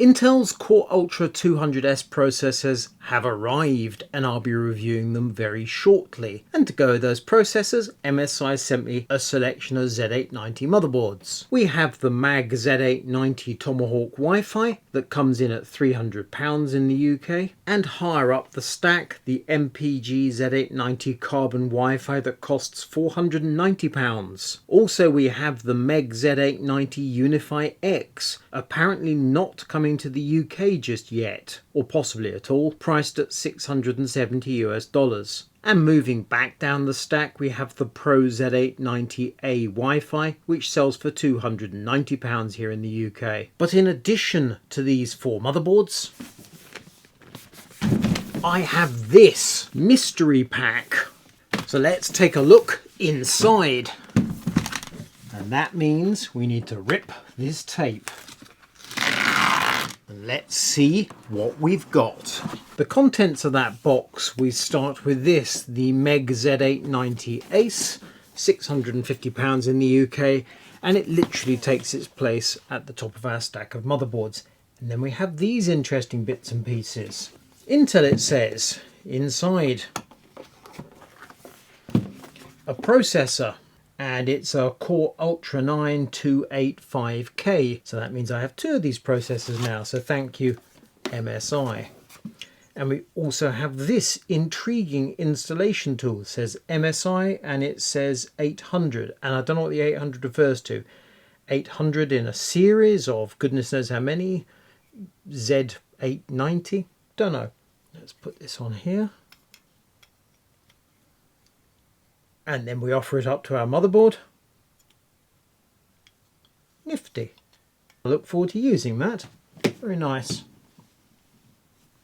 Intel's Core Ultra 200S processors have arrived and I'll be reviewing them very shortly. And to go with those processors, MSI sent me a selection of Z890 motherboards. We have the MEG Z890 Tomahawk Wi-Fi that comes in at £300 in the UK, and higher up the stack the MPG Z890 Carbon Wi-Fi that costs £490. Also we have the MEG Z890 Unify X, apparently not coming to the UK just yet, or possibly at all, priced at $670 US. And moving back down the stack, we have the Pro Z890A Wi-Fi, which sells for £290 here in the UK. But in addition to these four motherboards, I have this mystery pack. So let's take a look inside. And that means we need to rip this tape. And let's see what we've got. The contents of that box, we start with this, the MEG Z890 ACE, £650 in the UK, and it literally takes its place at the top of our stack of motherboards. And then we have these interesting bits and pieces. Intel, it says, inside, a processor. And it's a Core Ultra 9 285K. So that means I have two of these processors now. So thank you, MSI. And we also have this intriguing installation tool. It says MSI and it says 800. And I don't know what the 800 refers to. 800 in a series of goodness knows how many. Z890. Don't know. Let's put this on here. And then we offer it up to our motherboard. Nifty. I look forward to using that. Very nice.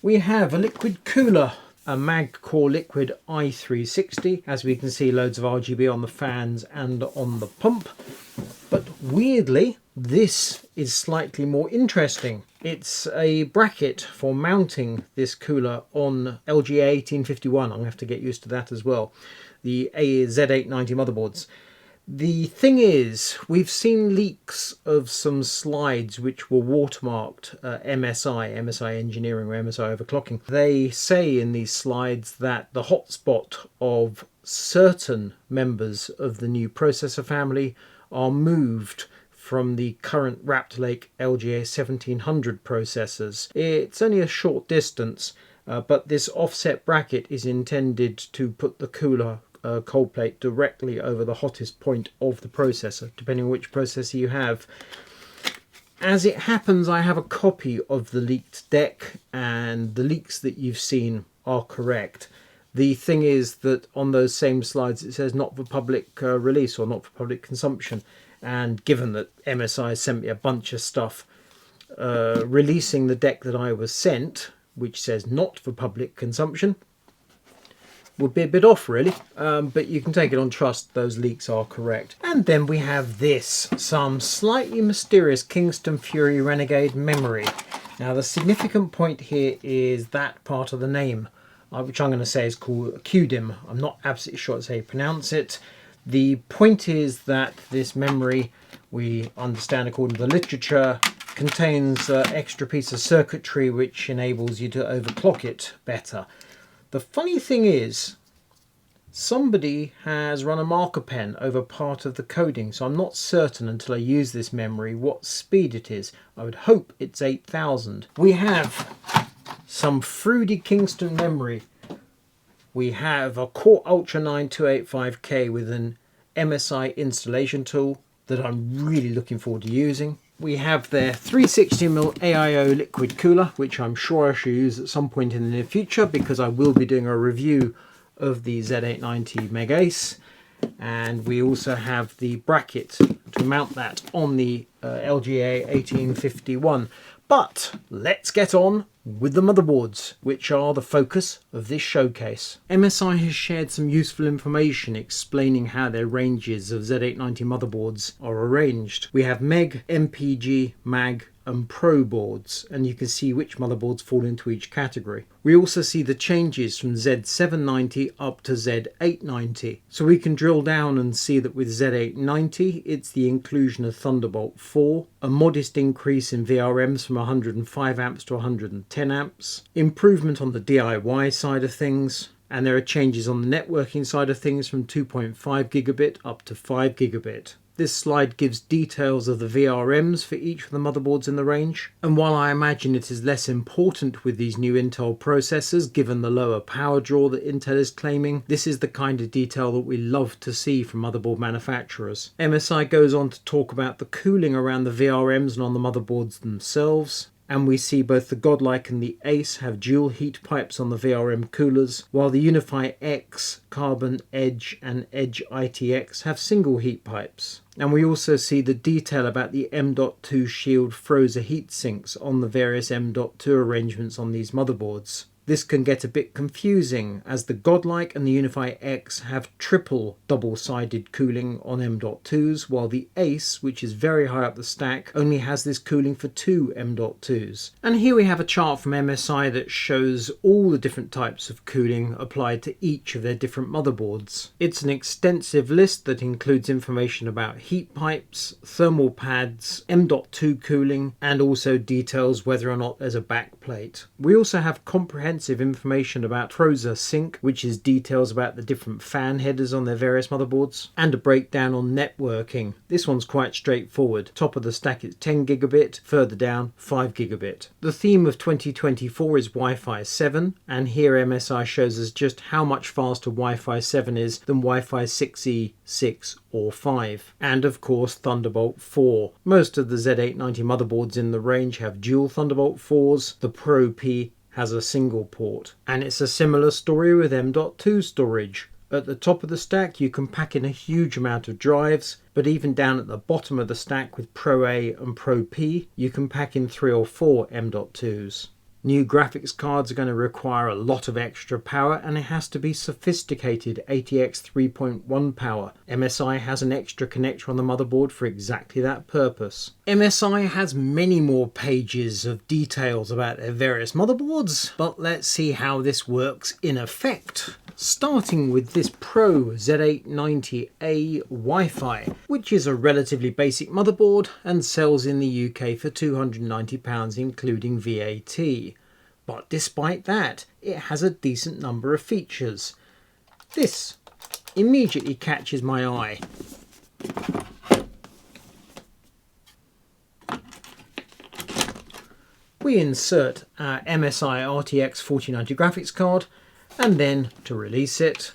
We have a liquid cooler, a MAG Core Liquid i360. As we can see, loads of RGB on the fans and on the pump. But weirdly, this is slightly more interesting. It's a bracket for mounting this cooler on LGA 1851. I'm going to have to get used to that as well. The Z890 motherboards. The thing is, we've seen leaks of some slides which were watermarked MSI engineering or MSI overclocking. They say in these slides that the hotspot of certain members of the new processor family are moved from the current Raptor Lake LGA 1700 processors. It's only a short distance, but this offset bracket is intended to put the cooler cold plate directly over the hottest point of the processor, depending on which processor you have. As it happens, I have a copy of the leaked deck, and the leaks that you've seen are correct. The thing is that on those same slides it says not for public release or not for public consumption, and given that MSI sent me a bunch of stuff releasing the deck that I was sent, which says not for public consumption, would be a bit off really, but you can take it on trust, those leaks are correct. And then we have this, some slightly mysterious Kingston Fury Renegade memory. Now the significant point here is that part of the name, which I'm going to say is called QDIM. I'm not absolutely sure that's how you pronounce it. The point is that this memory, we understand according to the literature, contains an extra piece of circuitry which enables you to overclock it better. The funny thing is, somebody has run a marker pen over part of the coding, so I'm not certain until I use this memory what speed it is. I would hope it's 8000. We have some fruity Kingston memory. We have a Core Ultra 9 285K with an MSI installation tool that I'm really looking forward to using. We have their 360mm AIO liquid cooler, which I'm sure I shall use at some point in the near future because I will be doing a review of the Z890 Meg ACE. And we also have the bracket to mount that on the LGA 1851. But let's get on with the motherboards, which are the focus of this showcase. MSI has shared some useful information explaining how their ranges of Z890 motherboards are arranged. We have MEG, MPG, MAG, and Pro boards, and you can see which motherboards fall into each category. We also see the changes from Z790 up to Z890. So we can drill down and see that with Z890 it's the inclusion of Thunderbolt 4, a modest increase in VRMs from 105 amps to 110 amps, improvement on the DIY side of things, and there are changes on the networking side of things from 2.5 gigabit up to 5 gigabit. This slide gives details of the VRMs for each of the motherboards in the range, and while I imagine it is less important with these new Intel processors given the lower power draw that Intel is claiming, this is the kind of detail that we love to see from motherboard manufacturers. MSI goes on to talk about the cooling around the VRMs and on the motherboards themselves. And we see both the Godlike and the ACE have dual heat pipes on the VRM coolers, while the Unify X, Carbon, Edge and Edge ITX have single heat pipes. And we also see the detail about the M.2 Shield Frozr heat sinks on the various M.2 arrangements on these motherboards. This can get a bit confusing as the Godlike and the Unify X have triple double-sided cooling on M.2s, while the ACE, which is very high up the stack, only has this cooling for two M.2s. And here we have a chart from MSI that shows all the different types of cooling applied to each of their different motherboards. It's an extensive list that includes information about heat pipes, thermal pads, M.2 cooling, and also details whether or not there's a backplate. We also have comprehensive information about Frozr Sync, which is details about the different fan headers on their various motherboards, and a breakdown on networking. This one's quite straightforward. Top of the stack is 10 gigabit, further down 5 gigabit. The theme of 2024 is Wi-Fi 7, and here MSI shows us just how much faster Wi-Fi 7 is than Wi-Fi 6E, 6 or 5. And of course Thunderbolt 4. Most of the Z890 motherboards in the range have dual Thunderbolt 4s. The Pro P has a single port. And it's a similar story with M.2 storage. At the top of the stack you can pack in a huge amount of drives, but even down at the bottom of the stack with Pro A and Pro P you can pack in 3 or 4 M.2s. New graphics cards are going to require a lot of extra power, and it has to be sophisticated ATX 3.1 power. MSI has an extra connector on the motherboard for exactly that purpose. MSI has many more pages of details about their various motherboards, but let's see how this works in effect. Starting with this Pro Z890A Wi-Fi, which is a relatively basic motherboard and sells in the UK for £290 including VAT. But despite that, it has a decent number of features. This immediately catches my eye. We insert our MSI RTX 4090 graphics card, and then to release it,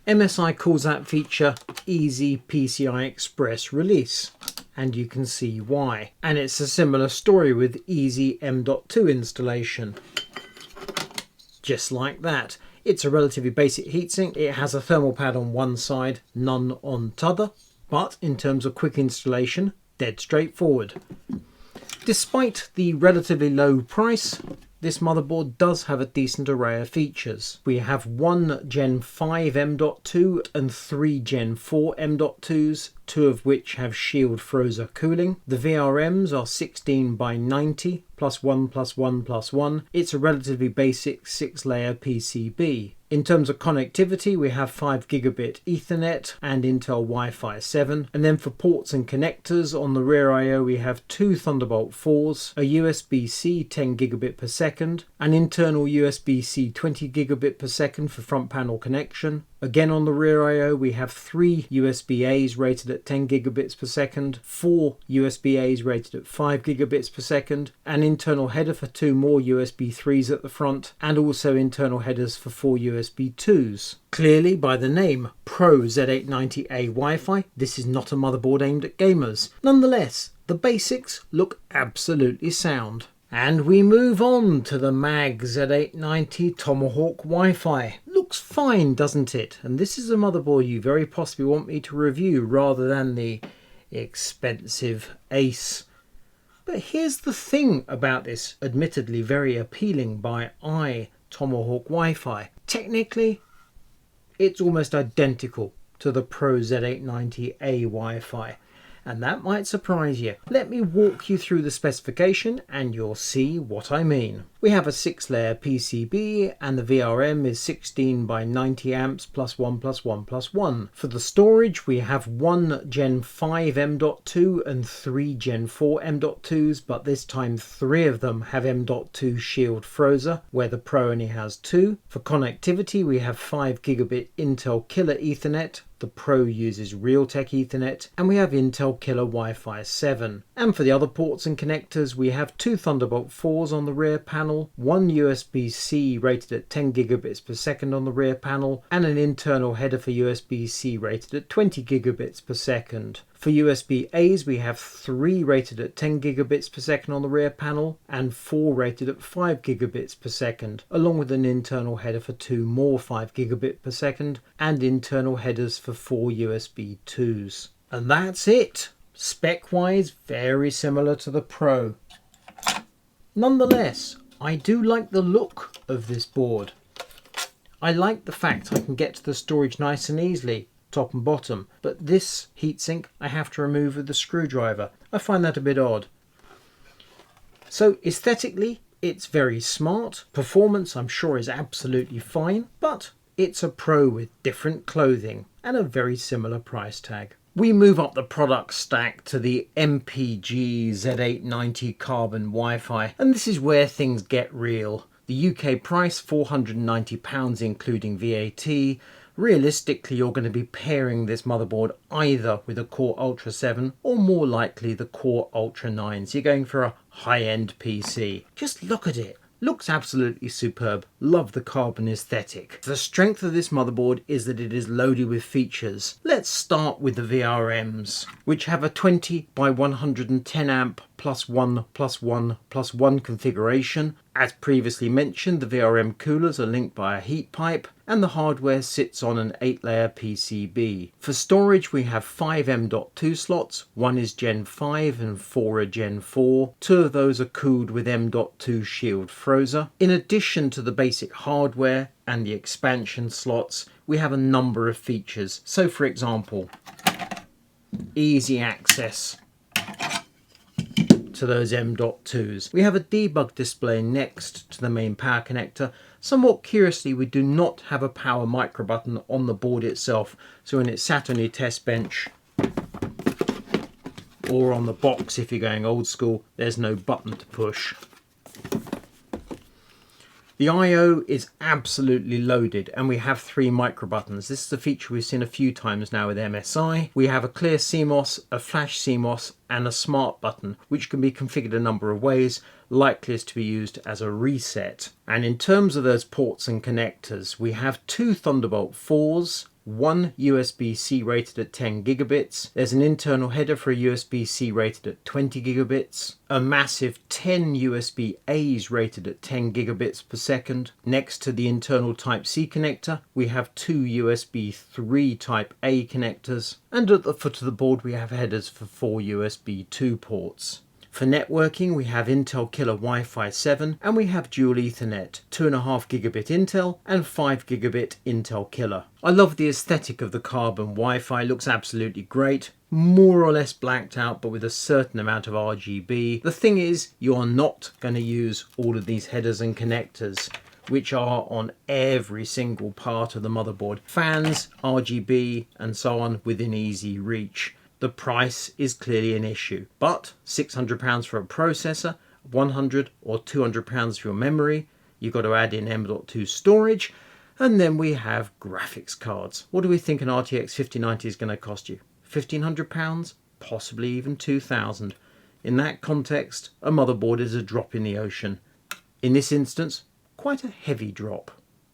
MSI calls that feature Easy PCI Express Release, and you can see why. And it's a similar story with Easy M.2 installation. Just like that. It's a relatively basic heatsink. It has a thermal pad on one side, none on t'other, but in terms of quick installation, dead straightforward. Despite the relatively low price, this motherboard does have a decent array of features. We have one Gen 5 M.2 and 3 Gen 4 M.2s, two of which have Shield Frozr cooling. The VRMs are 16 by 90 plus 1 plus 1 plus 1. It's a relatively basic 6-layer PCB. In terms of connectivity, we have 5 gigabit Ethernet and Intel Wi-Fi 7. And then for ports and connectors, on the rear I/O we have 2 Thunderbolt 4s, a USB-C 10 gigabit per second, an internal USB-C 20 gigabit per second for front panel connection. Again on the rear I/O we have 3 USB-A's rated at 10 gigabits per second, 4 USB-A's rated at 5 gigabits per second, an internal header for 2 more USB 3s at the front, and also internal headers for 4 USB 2s. Clearly by the name Pro Z890A Wi-Fi, this is not a motherboard aimed at gamers. Nonetheless, the basics look absolutely sound. And we move on to the MEG Z890 Tomahawk Wi-Fi. Looks fine, doesn't it? And this is a motherboard you very possibly want me to review rather than the expensive ACE. But here's the thing about this admittedly very appealing by eye Tomahawk Wi-Fi. Technically, it's almost identical to the Pro Z890A Wi-Fi. and that might surprise you. Let me walk you through the specification and you'll see what I mean. We have a 6-layer PCB and the VRM is 16 by 90 amps plus 1 plus 1 plus 1. For the storage we have 1 Gen 5 M.2 and 3 Gen 4 M.2s, but this time 3 of them have M.2 Shield Frozr, where the Pro only has 2. For connectivity we have 5 gigabit Intel Killer Ethernet. The Pro uses Realtek Ethernet, and we have Intel Killer Wi-Fi 7. And for the other ports and connectors, we have 2 Thunderbolt 4s on the rear panel, 1 USB-C rated at 10 gigabits per second on the rear panel, and an internal header for USB-C rated at 20 gigabits per second. For USB-A's we have 3 rated at 10 gigabits per second on the rear panel and 4 rated at 5 gigabits per second, along with an internal header for 2 more 5 gigabit per second and internal headers for 4 USB 2s. And that's it! Spec-wise, very similar to the Pro. Nonetheless, I do like the look of this board. I like the fact I can get to the storage nice and easily, top and bottom, but this heatsink I have to remove with the screwdriver. I find that a bit odd. So aesthetically it's very smart, performance I'm sure is absolutely fine, but it's a Pro with different clothing and a very similar price tag. We move up the product stack to the MEG Z890 Carbon Wi-Fi, and this is where things get real. The UK price £490 including VAT. Realistically, you're going to be pairing this motherboard either with a Core Ultra 7 or more likely the Core Ultra 9. So you're going for a high-end PC. Just look at it. Looks absolutely superb. Love the carbon aesthetic. The strength of this motherboard is that it is loaded with features. Let's start with the VRMs, which have a 20 by 110 amp plus 1 plus 1 plus 1 configuration. As previously mentioned, the VRM coolers are linked by a heat pipe and the hardware sits on an 8-layer PCB. For storage we have 5 M.2 slots, 1 is Gen 5 and 4 are Gen 4. 2 of those are cooled with M.2 Shield Frozr. In addition to the basic hardware and the expansion slots, we have a number of features. So for example, easy access to those M.2s. We have a debug display next to the main power connector. Somewhat curiously, we do not have a power micro button on the board itself, so when it's sat on your test bench or on the box if you're going old school, there's no button to push. The I/O is absolutely loaded and we have 3 micro buttons. This is a feature we've seen a few times now with MSI. We have a clear CMOS, a flash CMOS and a smart button, which can be configured a number of ways, likeliest to be used as a reset. And in terms of those ports and connectors, we have 2 Thunderbolt 4s, 1 USB-C rated at 10 gigabits. There's an internal header for a USB-C rated at 20 gigabits. A massive 10 USB-A's rated at 10 gigabits per second. Next to the internal Type-C connector, we have 2 USB 3 Type-A connectors. And at the foot of the board, we have headers for 4 USB 2 ports. For networking, we have Intel Killer Wi-Fi 7 and we have dual Ethernet, 2.5 gigabit Intel and 5 gigabit Intel Killer. I love the aesthetic of the carbon Wi-Fi, looks absolutely great. More or less blacked out, but with a certain amount of RGB. The thing is, you are not going to use all of these headers and connectors, which are on every single part of the motherboard. Fans, RGB and so on within easy reach. The price is clearly an issue, but £600 for a processor, £100 or £200 for your memory. You've got to add in M.2 storage, and then we have graphics cards. What do we think an RTX 5090 is going to cost you? £1,500? Possibly even £2,000. In that context, a motherboard is a drop in the ocean. In this instance, quite a heavy drop.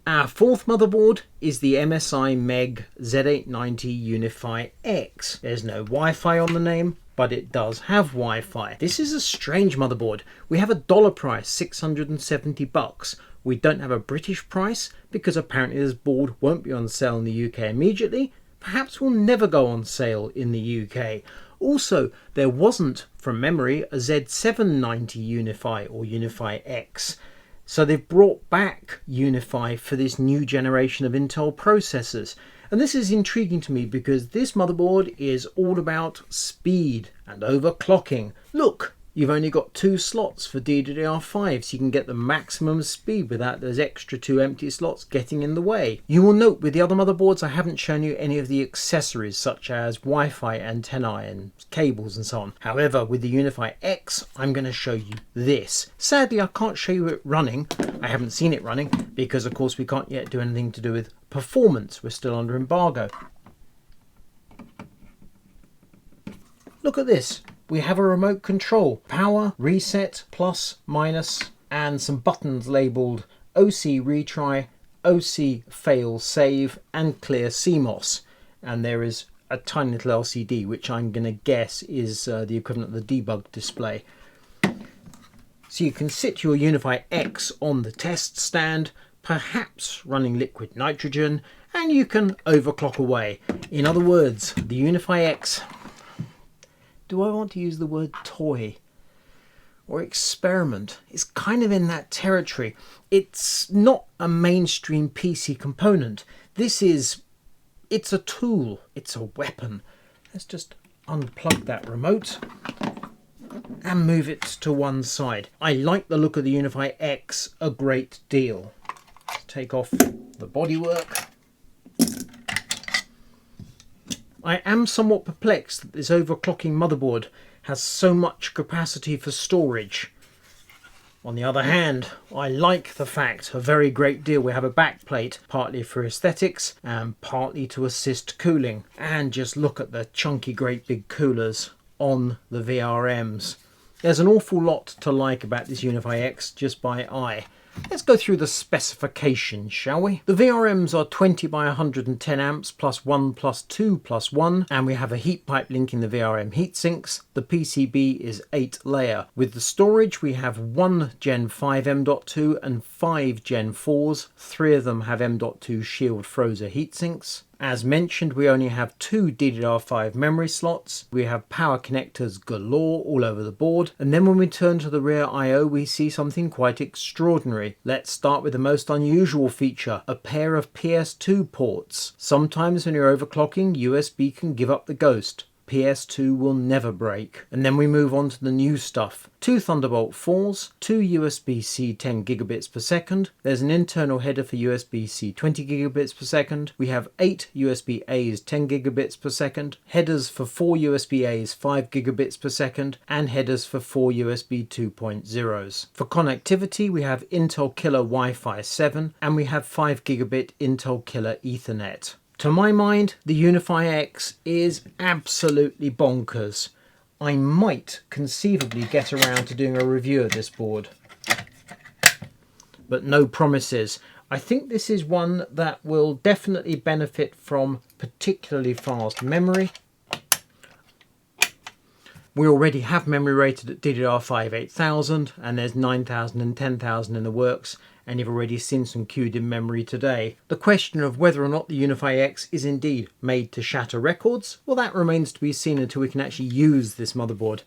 Our fourth motherboard is the MSI Meg Z890 Unify X. There's no Wi-Fi on the name, but it does have Wi-Fi. This is a strange motherboard. We have a dollar price, $670. We don't have a British price because apparently this board won't be on sale in the UK immediately. Perhaps will never go on sale in the UK. Also, there wasn't, from memory, a Z790 Unify or Unify X. So they've brought back Unify for this new generation of Intel processors. And this is intriguing to me because this motherboard is all about speed and overclocking. Look, you've only got 2 slots for DDR5, so you can get the maximum speed without those extra 2 empty slots getting in the way. You will note with the other motherboards I haven't shown you any of the accessories such as Wi-Fi antennae and cables and so on. However, with the Unify X I'm going to show you this. Sadly I can't show you it running. I haven't seen it running because of course we can't yet do anything to do with performance. We're still under embargo. Look at this. We have a remote control, power, reset, plus, minus, and some buttons labelled OC retry, OC fail save, and clear CMOS. And there is a tiny little LCD, which I'm going to guess is the equivalent of the debug display. So you can sit your Unify X on the test stand, perhaps running liquid nitrogen, and you can overclock away. In other words, the Unify X, do I want to use the word toy or experiment? It's kind of in that territory. It's not a mainstream PC component. It's a tool, it's a weapon. Let's just unplug that remote and move it to one side. I like the look of the Unify X a great deal. Let's take off the bodywork. I am somewhat perplexed that this overclocking motherboard has so much capacity for storage. On the other hand, I like the fact a very great deal we have a backplate, partly for aesthetics and partly to assist cooling. And just look at the chunky great big coolers on the VRMs. There's an awful lot to like about this Unify X just by eye. Let's go through the specifications, shall we? The VRMs are 20 by 110 amps plus 1 plus 2 plus 1, and we have a heat pipe linking the VRM heatsinks. The PCB is 8 layer. With the storage we have 1 Gen 5 M.2 and 5 Gen 4s. 3 of them have M.2 Shield Frozr heatsinks. As mentioned, we only have 2 DDR5 memory slots. We have power connectors galore all over the board. And then when we turn to the rear I/O, we see something quite extraordinary. Let's start with the most unusual feature, a pair of PS2 ports. Sometimes when you're overclocking, USB can give up the ghost. PS2 will never break. And then we move on to the new stuff. 2 Thunderbolt 4s, 2 USB-C 10 gigabits per second. There's an internal header for USB-C 20 gigabits per second. We have 8 USB-A's 10 gigabits per second, headers for 4 USB-A's 5 gigabits per second, and headers for 4 USB 2.0s. For connectivity, we have Intel Killer Wi-Fi 7, and we have 5 gigabit Intel Killer Ethernet. To my mind, the Unify X is absolutely bonkers. I might conceivably get around to doing a review of this board, but no promises. I think this is one that will definitely benefit from particularly fast memory. We already have memory rated at DDR5 8000, and there's 9000 and 10000 in the works, and you've already seen some queued in memory today. The question of whether or not the Unify X is indeed made to shatter records, well, that remains to be seen until we can actually use this motherboard.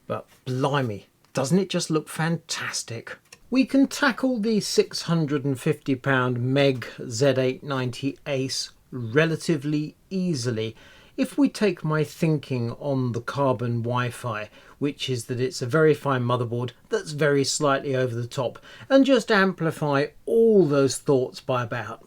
But blimey, doesn't it just look fantastic? We can tackle the £650 MEG Z890 ACE relatively easily if we take my thinking on the carbon Wi-Fi, which is that it's a very fine motherboard that's very slightly over the top, and just amplify all those thoughts by about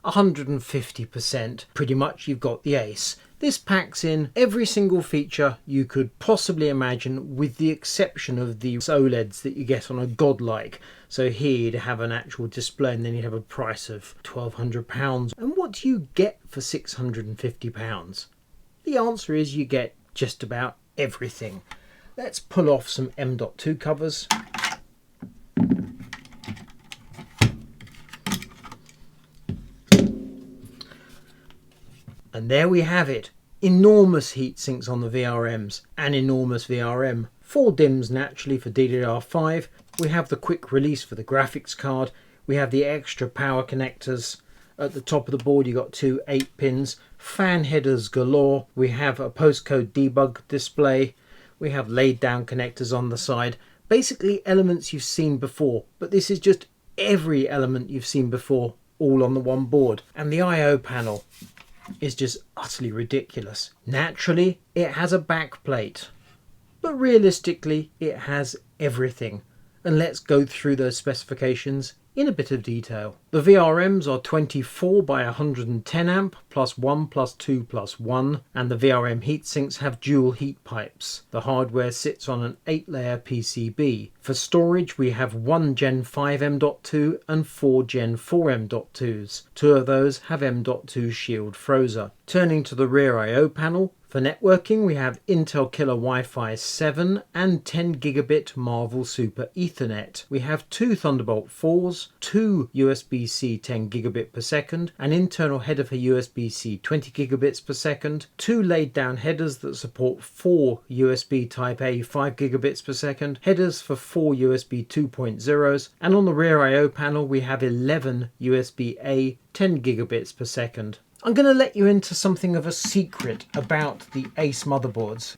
150%. Pretty much you've got the ACE. This packs in every single feature you could possibly imagine, with the exception of the OLEDs that you get on a Godlike. So here you'd have an actual display, and then you'd have a price of £1,200. And what do you get for £650? The answer is you get just about everything. Let's pull off some M.2 covers. And there we have it. Enormous heat sinks on the VRMs, an enormous VRM. 4 DIMMs naturally for DDR5. We have the quick release for the graphics card. We have the extra power connectors. At the top of the board you got 2 8-pins. Fan headers galore. We have a postcode debug display. We have laid down connectors on the side. Basically elements you've seen before, but this is just every element you've seen before all on the one board. And the I/O panel is just utterly ridiculous. Naturally, it has a back plate, but realistically, it has everything. And let's go through those specifications in a bit of detail. The VRMs are 24 by 110 amp plus 1 plus 2 plus 1, and the VRM heatsinks have dual heat pipes. The hardware sits on an 8-layer PCB. For storage, we have 1 Gen 5 M.2 and 4 Gen 4 M.2s. 2 of those have M.2 Shield Frozr. Turning to the rear I/O panel, for networking, we have Intel Killer Wi-Fi 7 and 10 gigabit Marvell Super Ethernet. We have 2 Thunderbolt 4s, 2 USB-C 10 gigabit per second, an internal header for USB-C 20 gigabits per second, 2 laid down headers that support 4 USB Type A 5 gigabits per second, headers for 4 USB 2.0s, and on the rear I/O panel we have 11 USB-A 10 gigabits per second. I'm going to let you into something of a secret about the ACE motherboards,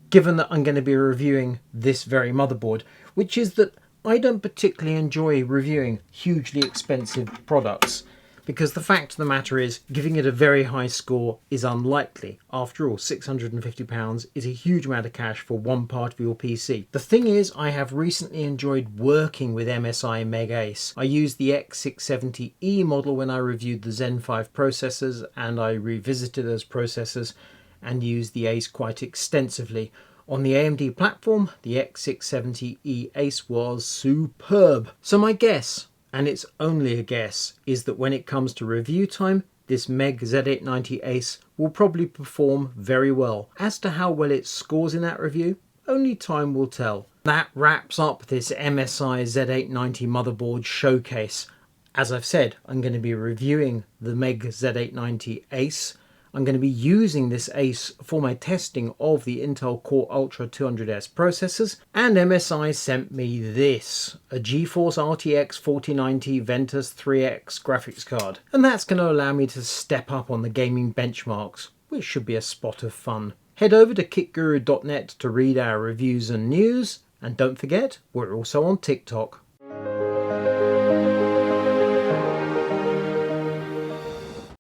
given that I'm going to be reviewing this very motherboard, which is that I don't particularly enjoy reviewing hugely expensive products, because the fact of the matter is giving it a very high score is unlikely. After all, £650 is a huge amount of cash for one part of your PC. The thing is, I have recently enjoyed working with MSI Meg ACE. I used the X670E model when I reviewed the Zen 5 processors, and I revisited those processors and used the ACE quite extensively. On the AMD platform, the X670E ACE was superb. So my guess, and it's only a guess, is that when it comes to review time, this MEG Z890 ACE will probably perform very well. As to how well it scores in that review, only time will tell. That wraps up this MSI Z890 motherboard showcase. As I've said, I'm going to be reviewing the MEG Z890 ACE. I'm going to be using this ACE for my testing of the Intel Core Ultra 200S processors, and MSI sent me this, a GeForce RTX 4090 Ventus 3X graphics card. And that's going to allow me to step up on the gaming benchmarks, which should be a spot of fun. Head over to kitguru.net to read our reviews and news, and don't forget, we're also on TikTok.